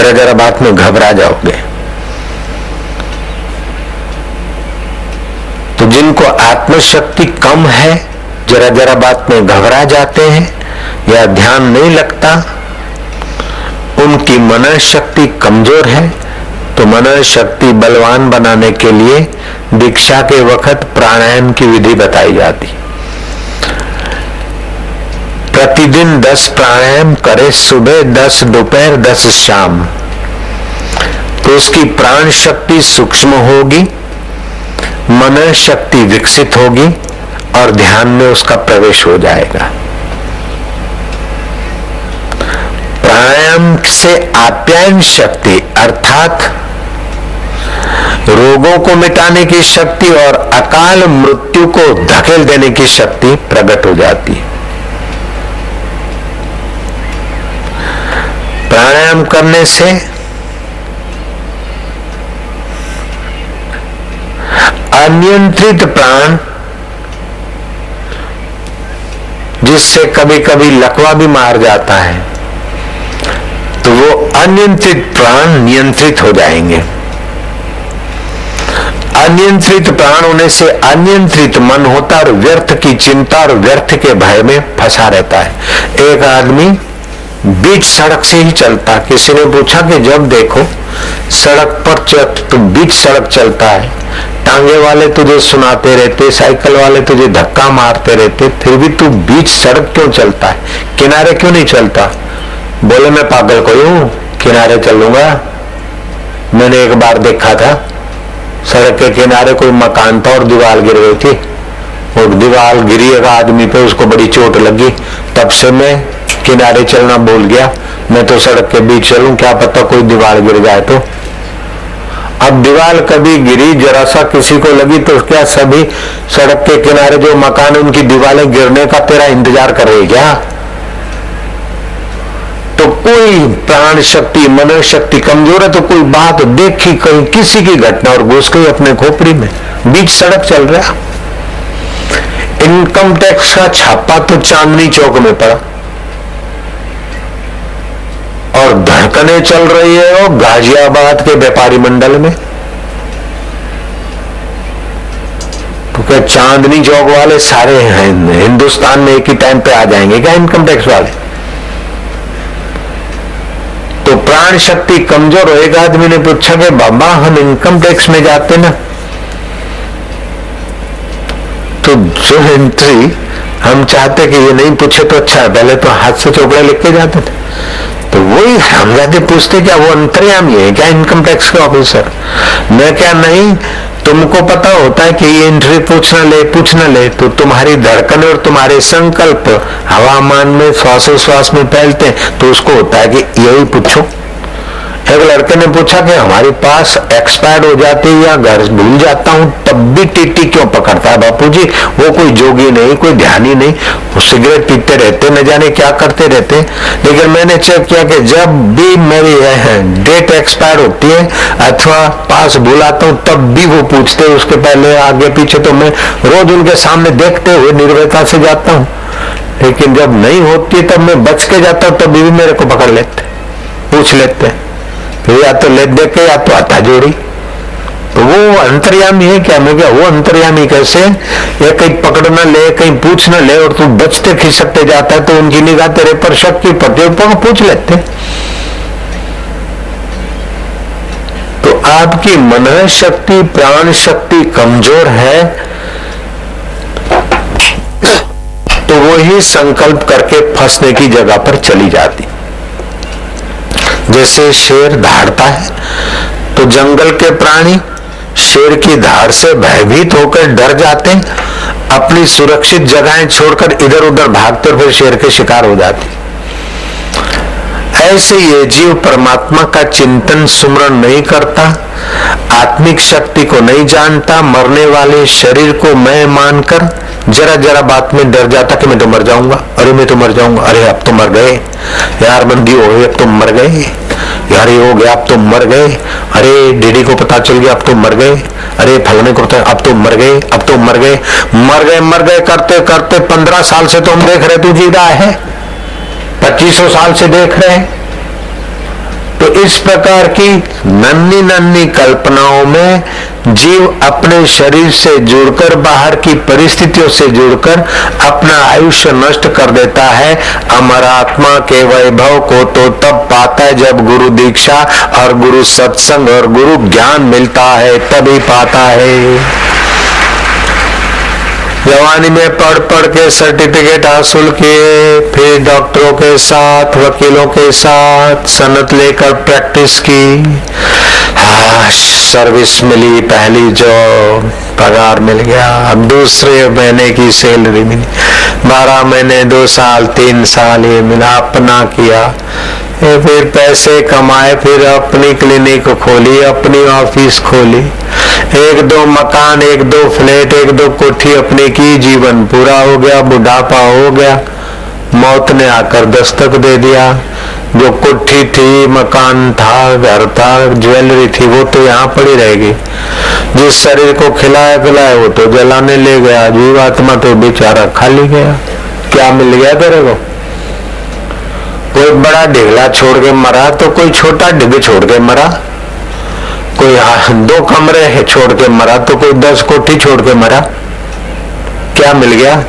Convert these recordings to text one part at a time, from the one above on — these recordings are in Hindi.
जरा जरा बात में घबरा जाओगे। तो जिनको आत्मशक्ति कम है, जरा जरा बात में घबरा जाते हैं या ध्यान नहीं लगता, उनकी मनन शक्ति कमजोर है। तो मनन शक्ति बलवान बनाने के लिए दीक्षा के वक्त प्राणायाम की विधि बताई जाती। प्रतिदिन 10 प्राणायाम करे, सुबह 10, दोपहर 10, शाम। तो उसकी प्राण शक्ति सूक्ष्म होगी, मनन शक्ति विकसित होगी और ध्यान में उसका प्रवेश हो जाएगा। प्राणायाम से आप्यायन शक्ति अर्थात रोगों को मिटाने की शक्ति और अकाल मृत्यु को धकेल देने की शक्ति प्रकट हो जाती है। प्राणायाम करने से अनियंत्रित प्राण, जिससे कभी कभी लकवा भी मार जाता है, तो वो अनियंत्रित प्राण नियंत्रित हो जाएंगे। अनियंत्रित प्राण होने से अनियंत्रित मन होता और व्यर्थ की चिंता और व्यर्थ के भय में फंसा रहता है। एक आदमी बीच सड़क से ही चलता, किसी ने पूछा कि जब देखो सड़क पर तो बीच सड़क चलता है, टांगे वाले तुझे सुनाते रहते, साइकिल वाले तुझे धक्का मारते रहते, फिर भी तू बीच सड़क क्यों चलता है, किनारे क्यों नहीं चलता? बोले मैं पागल कोई हूं, किनारे चलूंगा। मैंने एक बार देखा था सड़क के किनारे कोई मकान था और दीवार गिर गई थी, और दीवार गिरी एक आदमी पे, उसको बड़ी चोट लगी। तब से मैं किनारे चलना भूल गया, मैं तो सड़क के बीच चलूं, क्या पता कोई दीवार गिर जाए तो। अब दीवार कभी गिरी, जरा सा किसी को लगी तो क्या सभी सड़क के किनारे जो मकान है उनकी दीवारें गिरने का तेरा इंतजार कर रही है क्या? तो कोई प्राण शक्ति मन शक्ति कमजोर है तो कोई बात देखी कहीं किसी की घटना और घुस गई अपने खोपड़ी में, बीच सड़क चल रहा। इनकम टैक्स का छापा तो चांदनी चौक में पड़ा और धड़कने चल रही है और गाजियाबाद के व्यापारी मंडल में। तो क्या चांदनी चौक वाले सारे हिंदुस्तान में एक ही टाइम पे आ जाएंगे क्या इनकम टैक्स वाले? तो प्राण शक्ति कमजोर हो। एक आदमी ने पूछा कि बाबा हम इनकम टैक्स में जाते ना, तो जो एंट्री हम चाहते कि ये नहीं पूछे तो अच्छा है, पहले तो हाथ से चौपड़े लिख के जाते थे। तो वही हम जाते पूछते क्या वो अंतर्यामी है क्या इनकम टैक्स के ऑफिसर? मैं क्या नहीं, तुमको पता होता है कि ये एंट्री पूछ न ले तो तुम्हारी धड़कन और तुम्हारे संकल्प हवामान में श्वासोश्वास में फैलते हैं, तो उसको होता है कि यही पूछो। एक लड़के ने पूछा कि हमारे पास एक्सपायर्ड हो जाती है या घर भूल जाता हूं तब भी टीटी क्यों पकड़ता है बापूजी? वो कोई जोगी नहीं, कोई ध्यानी नहीं, वो सिगरेट पीते रहते, न जाने क्या करते रहते। लेकिन मैंने चेक किया कि जब भी मेरी डेट एक्सपायर होती है अथवा पास भूलाता हूं तब भी वो पूछते, उसके पहले आगे पीछे। तो मैं रोज उनके सामने देखते हुए निर्भयता से जाता हूँ, लेकिन जब नहीं होती तब मैं बच के जाता हूँ, तब भी मेरे को पकड़ लेते, पूछ लेते, या तो ले दे के या तो आता जोड़ी। तो वो अंतर्यामी है क्या? मैं क्या वो अंतर्यामी कैसे? या कहीं पकड़ न ले, कहीं पूछ न ले और तू बचते खिसकते जाता है, तो उनकी निगाह तेरे पर शक्ति पड़ती, पूछ लेते। तो आपकी मन शक्ति प्राण शक्ति कमजोर है तो वो ही संकल्प करके फंसने की जगह पर चली जाती। जैसे शेर दहाड़ता है तो जंगल के प्राणी शेर की धाड़ से भयभीत होकर डर जाते हैं, अपनी सुरक्षित जगहें छोड़कर इधर उधर भागते और फिर शेर के शिकार हो जाते। ऐसे ये जीव परमात्मा का चिंतन सुमरण नहीं करता, आत्मिक शक्ति को नहीं जानता, मरने वाले शरीर को मैं मानकर जरा जरा बात में डर जाता कि मैं तो मर जाऊंगा, अरे मैं तो मर जाऊंगा, अरे अब तो मर गए यार, बंदी हो गई अब तो मर गए यार, ये हो गया अब तो मर गए, अरे डीडी को पता चल गया अब तो मर गए, अरे फलाने को पता अब तो मर गए, अब तो मर गए, मर गए करते करते 15 साल से तो हम देख रहे तू जी रहा है, 2500 साल से देख रहे हैं। तो तो इस प्रकार की नन्ही नन्ही कल्पनाओं में जीव अपने शरीर से जुड़कर, बाहर की परिस्थितियों से जुड़कर अपना आयुष्य नष्ट कर देता है। अमर आत्मा के वैभव को तो तब पाता है जब गुरु दीक्षा और गुरु सत्संग और गुरु ज्ञान मिलता है, तभी पाता है। जवानी में पढ़ पढ़ के सर्टिफिकेट हासिल किए, फिर डॉक्टरों के साथ, वकीलों के साथ सनद लेकर प्रैक्टिस की, सर्विस मिली, पहली जॉब, पगार मिल गया, अब दूसरे महीने की सैलरी मिली, 12 महीने, 2 साल, 3 साल ये मिला, अपना किया, फिर पैसे कमाए, फिर अपनी क्लिनिक खोली, अपनी ऑफिस खोली, 1-2 मकान, 1-2 फ्लैट, 1-2 कोठी अपनी की, जीवन पूरा हो गया, बुढ़ापा हो गया, मौत ने आकर दस्तक दे दिया। जो कोठी थी, मकान था, घर था, ज्वेलरी थी, वो तो यहाँ पड़ी रहेगी। जिस शरीर को खिलाया पिलाया वो तो जलाने ले गया, जीवात्मा तो बेचारा खाली गया। क्या मिल गया तेरे को? कोई बड़ा ढिगला छोड़ के मरा तो कोई छोटा डिग छोड़ के मरा, कोई 2 कमरे छोड़ के मरा तो कोई 10 कोठी छोड़ के मरा। क्या मिल गया?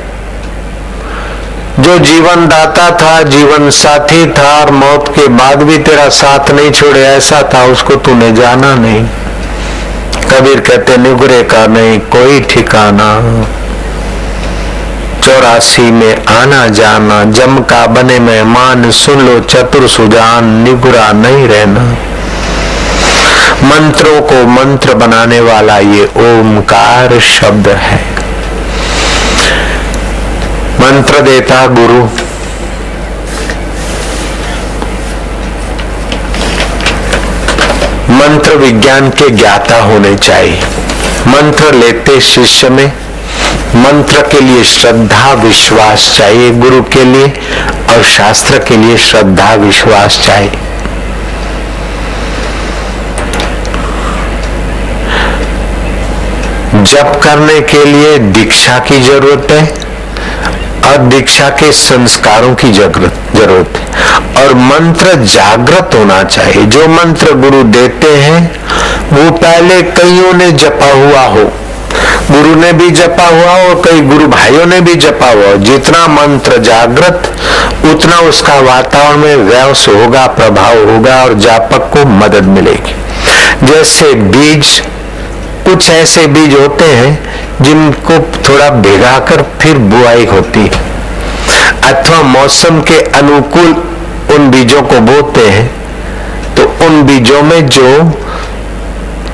जो जीवन दाता था, जीवन साथी था और मौत के बाद भी तेरा साथ नहीं छोड़े ऐसा था, उसको तूने जाना नहीं। कबीर कहते निगुरे का नहीं कोई ठिकाना, 84 में आना जाना, जम का बने मेहमान, सुन लो चतुर सुजान, निगुरा नहीं रहना। मंत्रों को मंत्र बनाने वाला ये ओमकार शब्द है। मंत्र देता गुरु, मंत्र विज्ञान के ज्ञाता होने चाहिए। मंत्र लेते शिष्य में मंत्र के लिए श्रद्धा विश्वास चाहिए, गुरु के लिए और शास्त्र के लिए श्रद्धा विश्वास चाहिए। जप करने के लिए दीक्षा की जरूरत है और दीक्षा के संस्कारों की जरूरत है, और मंत्र जागृत होना चाहिए। जो मंत्र गुरु देते हैं वो पहले कईयों ने जपा हुआ हो, गुरु ने भी जपा हुआ और कई गुरु भाइयों ने भी जपा हुआ। जितना मंत्र जागृत उतना उसका वातावरण में व्यास होगा, प्रभाव होगा और जापक को मदद मिलेगी। जैसे बीज, कुछ ऐसे बीज होते हैं जिनको थोड़ा भिगाकर फिर बुआई होती है, अथवा मौसम के अनुकूल उन बीजों को बोते हैं, तो उन बीजों में जो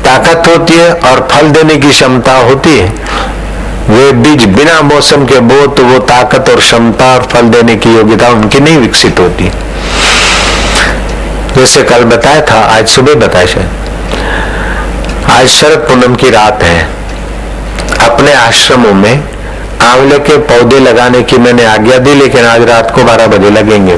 ताकत होती है और फल देने की क्षमता होती है, वे बीज बिना मौसम के बो तो वो ताकत और क्षमता और फल देने की योग्यता उनकी नहीं विकसित होती। जैसे कल बताया था, आज सुबह बताया शायद, आज शरद पूनम की रात है। अपने आश्रमों में आंवले के पौधे लगाने की मैंने आज्ञा दी, लेकिन आज रात को 12 बजे लगेंगे।